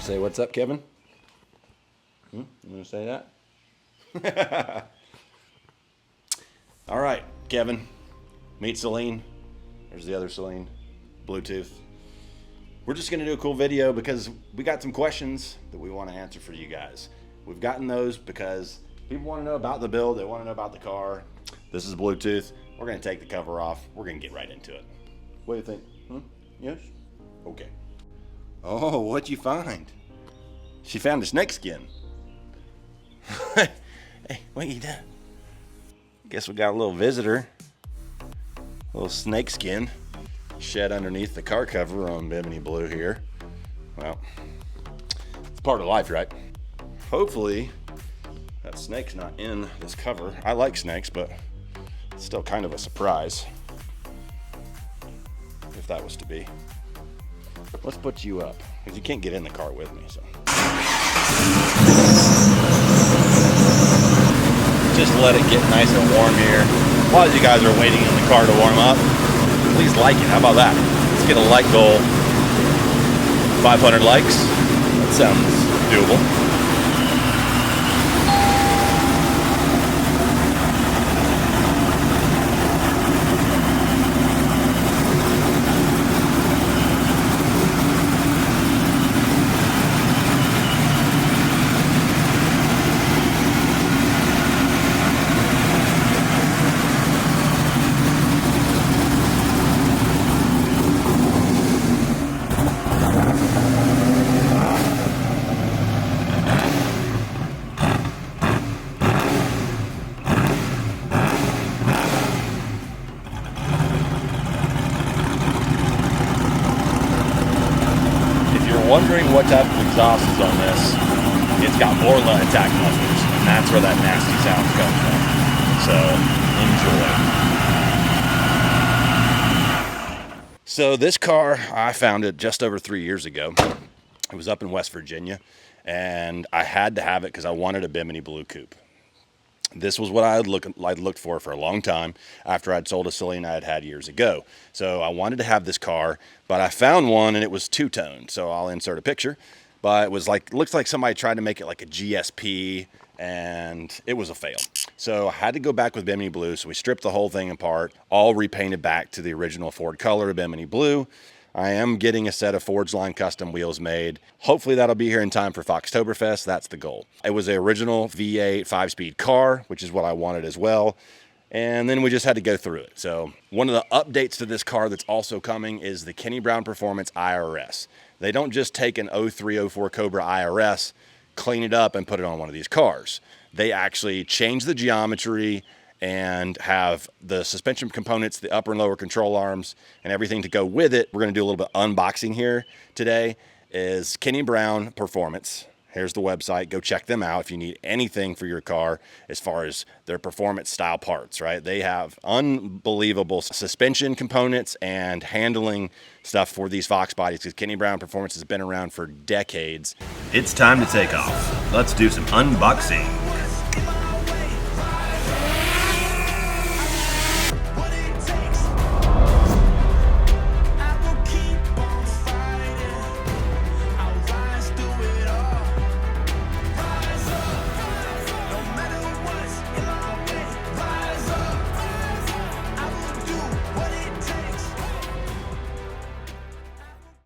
Say what's up, Kevin? You want to say that? All right, Kevin. Meet Celine. There's the other Celine. Bluetooth. We're just going to do a cool video because we got some questions that we want to answer for you guys. We've gotten those because people want to know about the build. They want to know about the car. This is Bluetooth. We're going to take the cover off. We're going to get right into it. What do you think? Yes? Okay. Oh, what'd you find? She found a snake skin. Hey, what you done? Guess we got a little visitor. A little snake skin shed underneath the car cover on Bimini Blue here. Well, it's part of life, right? Hopefully that snake's not in this cover. I like snakes, but it's still kind of a surprise if that was to be. Let's put you up because you can't get in the car with me, so. Just let it get nice and warm here. While you guys are waiting in the car to warm up, please like it. How about that? Let's get a like goal. 500 likes. That sounds doable. Wondering what type of exhaust is on this, it's got Orla attack mufflers, and that's where that nasty sound comes from. So enjoy. So this car, I found it just over 3 years ago. It was up in West Virginia, and I had to have it because I wanted a Bimini Blue coupe. This was what I'd looked for a long time after I'd sold a Celine I had had years ago. So I wanted to have this car, but I found one and it was two-tone. So I'll insert a picture, but it was like, looks like somebody tried to make it like a GSP and it was a fail. So I had to go back with Bimini Blue. So we stripped the whole thing apart, all repainted back to the original Ford color of Bimini Blue. I am getting a set of Ford's Line custom wheels made. Hopefully that'll be here in time for Foxtoberfest. That's the goal. It was an original V8 5-speed car, which is what I wanted as well. And then we just had to go through it. So one of the updates to this car that's also coming is the Kenny Brown Performance IRS. They don't just take an 0304 Cobra IRS, clean it up and put it on one of these cars. They actually change the geometry and have the suspension components, the upper and lower control arms, and everything to go with it. We're gonna do a little bit of unboxing here today. Is Kenny Brown Performance. Here's the website, go check them out if you need anything for your car as far as their performance style parts, right? They have unbelievable suspension components and handling stuff for these Fox bodies because Kenny Brown Performance has been around for decades. It's time to take off. Let's do some unboxing.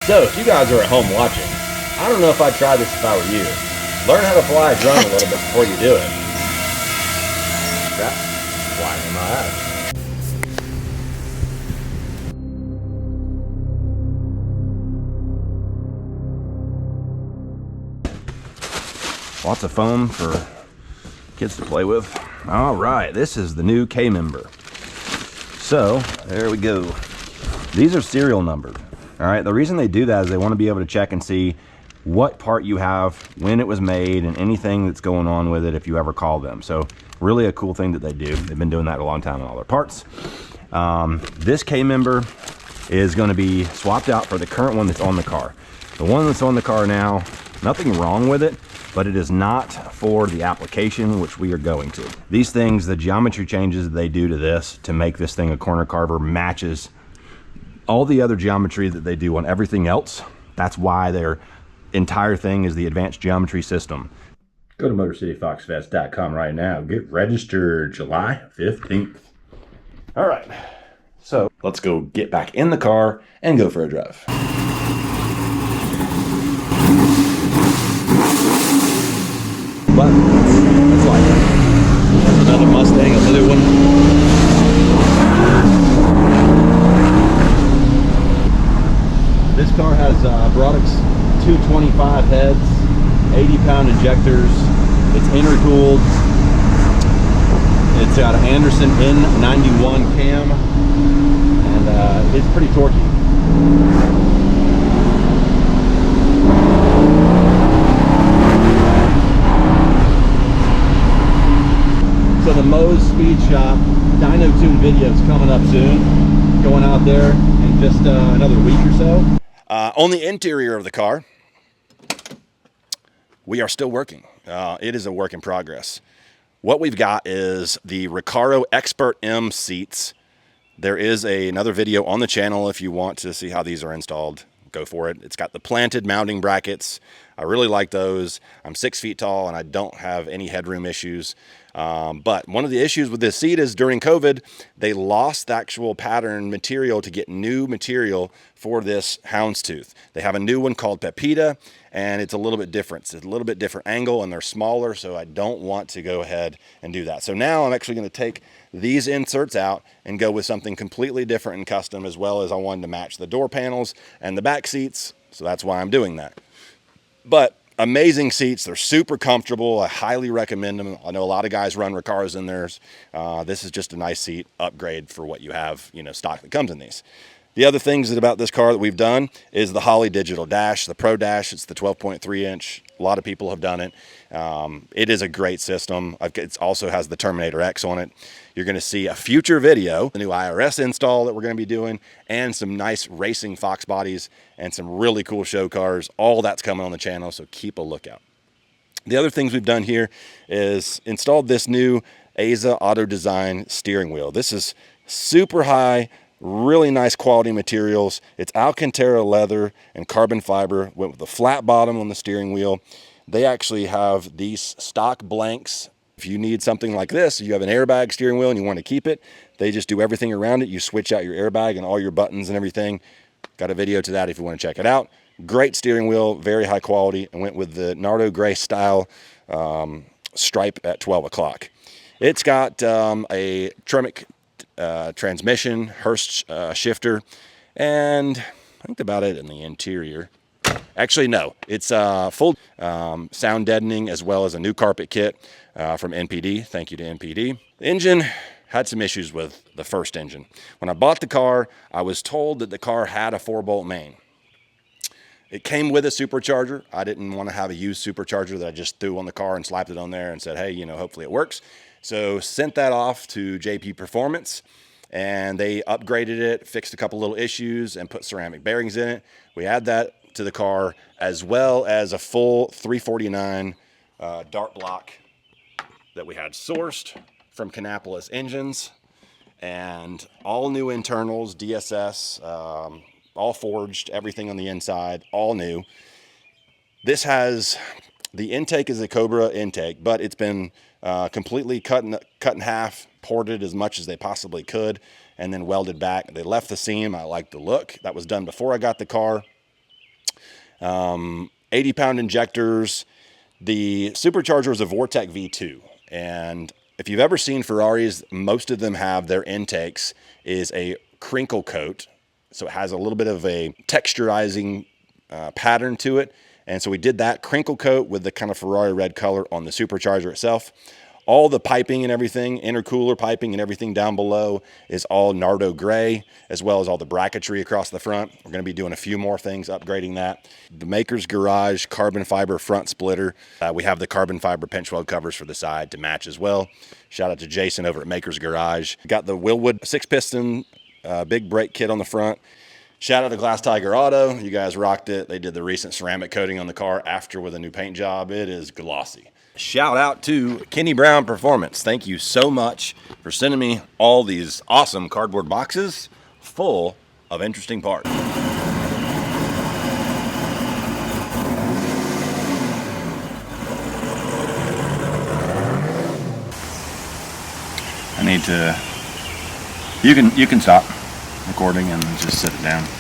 So if you guys are at home watching, I don't know if I'd try this if I were you. Learn how to fly a drone a little bit before you do it. Crap, flying in my eye. Lots of foam for kids to play with. All right, this is the new K member. So there we go. These are serial numbered. All right, the reason they do that is they want to be able to check and see what part you have, when it was made, and anything that's going on with it if you ever call them. So really a cool thing that they do. They've been doing that a long time on all their parts. This K member is going to be swapped out for the current one that's on the car. The one that's on the car now, nothing wrong with it, but it is not for the application which we are going to. These things, the geometry changes they do to this to make this thing a corner carver matches all the other geometry that they do on everything else. That's why they're entire thing is the advanced geometry system. Go to MotorCityFoxFest.com right now. Get registered July 15th. All right, so let's go get back in the car and go for a drive. But that's like it. There's another Mustang, another one. This car has Broadix 225 heads, 80-pound injectors. It's intercooled. It's got an Anderson N91 cam, and it's pretty torquey. So the Moe's Speed Shop Dyno Tune video is coming up soon. Going out there in just another week or so. On the interior of the car, we are still working. It is a work in progress. What we've got is the Recaro Expert M seats. There is another video on the channel if you want to see how these are installed. Go for it. It's got the planted mounting brackets. I really like those. I'm 6 feet tall and I don't have any headroom issues. But one of the issues with this seat is during COVID, they lost the actual pattern material to get new material for this houndstooth. They have a new one called Pepita, and it's a little bit different. It's a little bit different angle and they're smaller, so I don't want to go ahead and do that. So now I'm actually going to take these inserts out and go with something completely different and custom, as well as I wanted to match the door panels and the back seats. So that's why I'm doing that. But amazing seats. They're super comfortable. I highly recommend them. I know a lot of guys run Recaros in theirs. This is just a nice seat upgrade for what you have, stock that comes in these. The other things about this car that we've done is the Holley digital dash, the Pro Dash. It's the 12.3 inch. A lot of people have done it. It is a great system. It also has the Terminator X on it. You're going to see a future video, the new IRS install that we're going to be doing, and some nice racing Fox bodies and some really cool show cars. All that's coming on the channel, so keep a lookout. The other things we've done here is installed this new AZA Auto Design steering wheel. This is super high, really nice quality materials. It's Alcantara leather and carbon fiber. Went with a flat bottom on the steering wheel. They actually have these stock blanks. If you need something like this, you have an airbag steering wheel and you want to keep it, they just do everything around it. You switch out your airbag and all your buttons and everything. Got a video to that if you want to check it out. Great steering wheel, very high quality, and went with the Nardo Gray style stripe at 12 o'clock. It's got a Tremec transmission, Hurst shifter, and I think about it in the interior. Actually, no, it's full sound deadening as well as a new carpet kit from NPD. Thank you to NPD. The engine had some issues with the first engine. When I bought the car, I was told that the car had a 4-bolt main. It came with a supercharger. I didn't want to have a used supercharger that I just threw on the car and slapped it on there and said, hey, hopefully it works. So sent that off to JP Performance, and they upgraded it, fixed a couple little issues, and put ceramic bearings in it. We add that to the car, as well as a full 349 dart block that we had sourced from Canapolis Engines, and all new internals, DSS, all forged, everything on the inside, all new. This has, the intake is a Cobra intake, but it's been completely cut in half, ported as much as they possibly could, and then welded back. They left the seam. I like the look. That was done before I got the car. 80-pound injectors. The supercharger is a Vortec V2, and if you've ever seen Ferraris, most of them have their intakes is a crinkle coat, so it has a little bit of a texturizing pattern to it. And so we did that crinkle coat with the kind of Ferrari red color on the supercharger itself. All the piping and everything, intercooler piping and everything down below is all Nardo gray, as well as all the bracketry across the front. We're going to be doing a few more things, upgrading that. The Maker's Garage carbon fiber front splitter. We have the carbon fiber pinch weld covers for the side to match as well. Shout out to Jason over at Maker's Garage. Got the Willwood 6-piston big brake kit on the front. Shout out to Glass Tiger Auto. You guys rocked it. They did the recent ceramic coating on the car after with a new paint job. It is glossy. Shout out to Kenny Brown Performance. Thank you so much for sending me all these awesome cardboard boxes full of interesting parts. need to. You can stop recording and just sit it down.